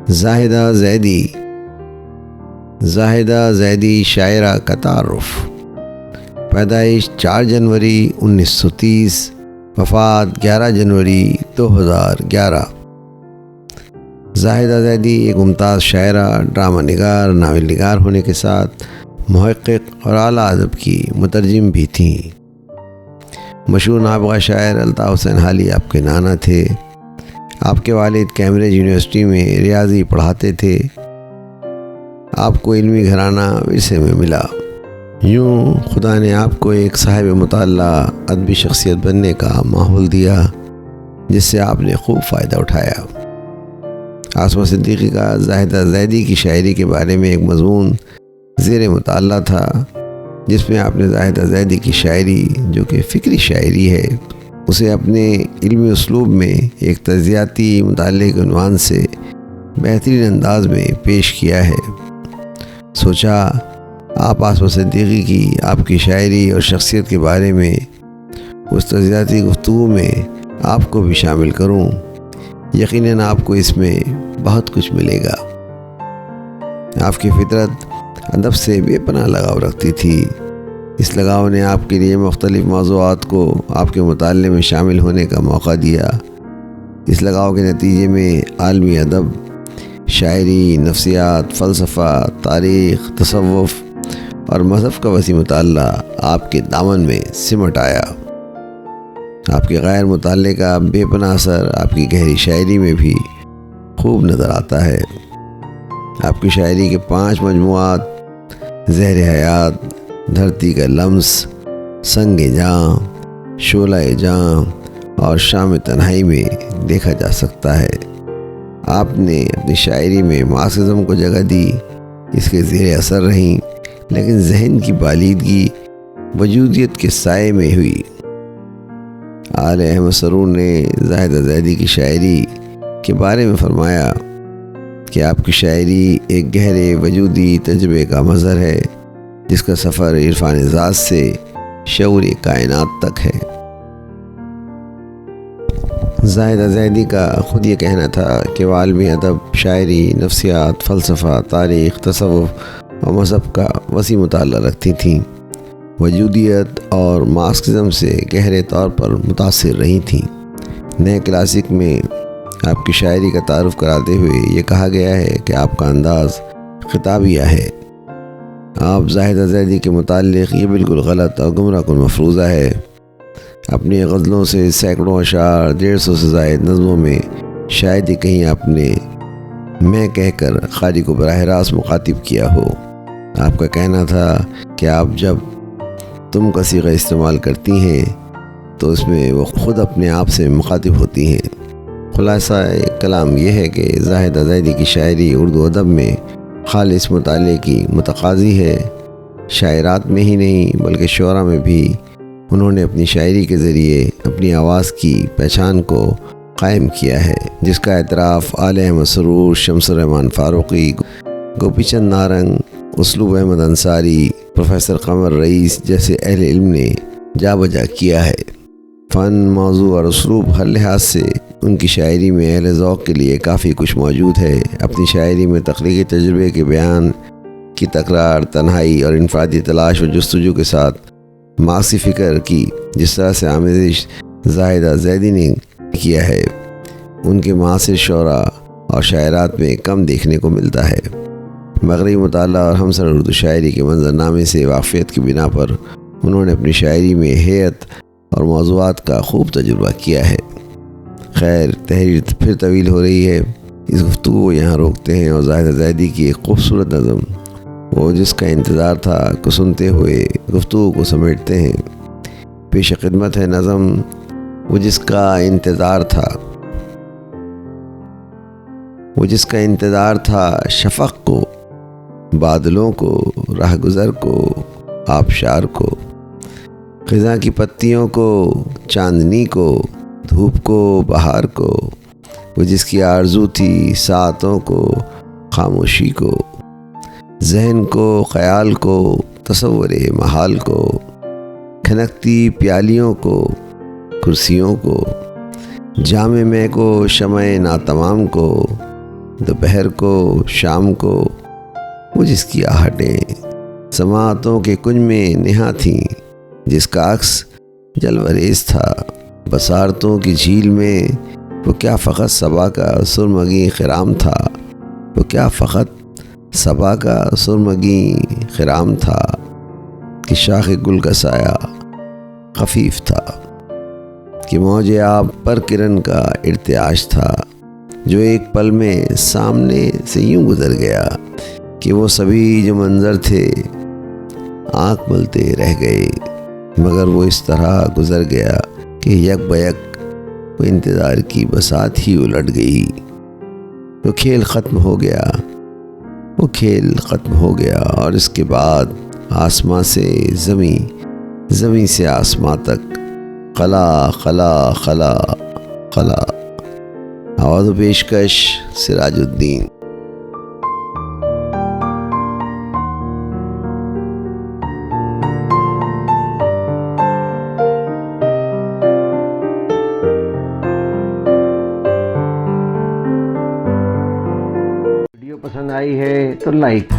زاہدہ زیدی شاعرہ کا تعارف۔ پیدائش 4 جنوری 1930، وفات 11 جنوری 2011۔ زاہدہ زیدی ایک ممتاز شاعرہ، ڈرامہ نگار، ناول نگار ہونے کے ساتھ محقق اور اعلیٰ ادب کی مترجم بھی تھیں۔ مشہور نابغہ شاعر الطاف حسین حالی آپ کے نانا تھے۔ آپ کے والد کیمبرج یونیورسٹی میں ریاضی پڑھاتے تھے۔ آپ کو علمی گھرانہ ورثے میں ملا۔ یوں خدا نے آپ کو ایک صاحب مطالعہ، ادبی شخصیت بننے کا ماحول دیا، جس سے آپ نے خوب فائدہ اٹھایا۔ عاصمہ صدیقی کا زاہدہ زیدی کی شاعری کے بارے میں ایک مضمون زیر مطالعہ تھا، جس میں آپ نے زاہدہ زیدی کی شاعری، جو کہ فکری شاعری ہے، اسے اپنے علمی اسلوب میں ایک تجزیاتی مطالعے کے عنوان سے بہترین انداز میں پیش کیا ہے۔ سوچا آپ عاصمہ صدیقی کی، آپ کی شاعری اور شخصیت کے بارے میں اس تجزیاتی گفتگو میں آپ کو بھی شامل کروں۔ یقیناً آپ کو اس میں بہت کچھ ملے گا۔ آپ کی فطرت ادب سے بے پناہ لگاؤ رکھتی تھی۔ اس لگاؤ نے آپ کے لیے مختلف موضوعات کو آپ کے مطالعے میں شامل ہونے کا موقع دیا۔ اس لگاؤ کے نتیجے میں عالمی ادب، شاعری، نفسیات، فلسفہ، تاریخ، تصوف اور مذہب کا وسیع مطالعہ آپ کے دامن میں سمٹ آیا۔ آپ کے غیر مطالعے کا بے پناہ اثر آپ کی گہری شاعری میں بھی خوب نظر آتا ہے۔ آپ کی شاعری کے 5 مجموعات زہر حیات، دھرتی کا لمس، سنگ جاں، شعلہ جاں اور شام تنہائی میں دیکھا جا سکتا ہے۔ آپ نے اپنی شاعری میں مارکسزم کو جگہ دی، اس کے زیر اثر رہیں، لیکن ذہن کی بالیدگی وجودیت کے سائے میں ہوئی۔ آل احمد سرور نے زاہدہ زیدی کی شاعری کے بارے میں فرمایا کہ آپ کی شاعری ایک گہرے وجودی تجربے کا مظہر ہے، جس کا سفر عرفان ذات سے شعور کائنات تک ہے۔ زاہدہ زیدی کا خود یہ کہنا تھا کہ وہ عالمی ادب، شاعری، نفسیات، فلسفہ، تاریخ، تصوف اور مذہب کا وسیع مطالعہ رکھتی تھیں۔ وجودیت اور مارکسزم سے گہرے طور پر متاثر رہی تھیں۔ نئے کلاسک میں آپ کی شاعری کا تعارف کراتے ہوئے یہ کہا گیا ہے کہ آپ کا انداز خطابیہ ہے۔ آپ زاہدہ زیدی کے متعلق یہ بالکل غلط اور گمراہ کن مفروضہ ہے۔ اپنی غزلوں سے سینکڑوں اشعار، 150 سے زائد نظموں میں شاید ہی کہیں آپ نے میں کہہ کر قاری کو براہ راست مخاطب کیا ہو۔ آپ کا کہنا تھا کہ آپ جب تم کا صیغہ استعمال کرتی ہیں تو اس میں وہ خود اپنے آپ سے مخاطب ہوتی ہیں۔ خلاصہ کلام یہ ہے کہ زاہدہ زیدی کی شاعری اردو ادب میں خالص مطالعے کی متقاضی ہے۔ شاعرات میں ہی نہیں بلکہ شعراء میں بھی انہوں نے اپنی شاعری کے ذریعے اپنی آواز کی پہچان کو قائم کیا ہے، جس کا اعتراف آل احمد سرور، شمس الرحمن فاروقی، گوپی چند نارنگ، اسلوب احمد انصاری، پروفیسر قمر رئیس جیسے اہل علم نے جا بجا کیا ہے۔ فن، موضوع اور اسلوب ہر لحاظ سے ان کی شاعری میں اہل ذوق کے لیے کافی کچھ موجود ہے۔ اپنی شاعری میں تخلیقی تجربے کے بیان کی تکرار، تنہائی اور انفرادی تلاش و جستجو کے ساتھ معاشی فکر کی جس طرح سے آمیزش زاہدہ زیدی نے کیا ہے، ان کے معاصر شعراء اور شاعرات میں کم دیکھنے کو ملتا ہے۔ مغربی مطالعہ اور ہمسر اردو شاعری کے منظرنامے سے واقفیت کی بنا پر انہوں نے اپنی شاعری میں ہیئت اور موضوعات کا خوب تجربہ کیا ہے۔ خیر، تحریر پھر طویل ہو رہی ہے، اس گفتگو کو یہاں روکتے ہیں اور زاہدہ زیدی کی ایک خوبصورت نظم وہ جس کا انتظار تھا کو سنتے ہوئے گفتگو کو سمیٹتے ہیں۔ پیش خدمت ہے نظم وہ جس کا انتظار تھا، وہ جس کا انتظار تھا شفق کو، بادلوں کو، راہ گزر کو، آبشار کو، خزاں کی پتیوں کو، چاندنی کو، دھوپ کو، بہار کو، وہ جس کی آرزو تھی ساعتوں کو، خاموشی کو، ذہن کو، خیال کو، تصور محال کو، کھنکتی پیالیوں کو، کرسیوں کو، جام میں کو، شمع ناتمام کو، دوپہر کو شام کو وہ جس کی آہٹیں سماعتوں کے کنج میں نہا تھیں، جس کا عکس جلوریز تھا بصارتوں کی جھیل میں، وہ کیا فقط صبا کا سرمگی خرام تھا، وہ کیا فقط صبا کا سرمگی خرام تھا کہ شاخ گل کا سایہ خفیف تھا، کہ موج آب پر کرن کا ارتعاش تھا، جو ایک پل میں سامنے سے یوں گزر گیا کہ وہ سبھی جو منظر تھے آنکھ ملتے رہ گئے، مگر وہ اس طرح گزر گیا کہ یک بیک وہ انتظار کی بساط ہی الٹ گئی۔ وہ کھیل ختم ہو گیا، وہ کھیل ختم ہو گیا، اور اس کے بعد آسماں سے زمیں، زمیں سے آسماں تک، خلا خلا خلا خلا۔ آواز و پیشکش سراج الدین۔ ویڈیو پسند آئی ہے تو لائک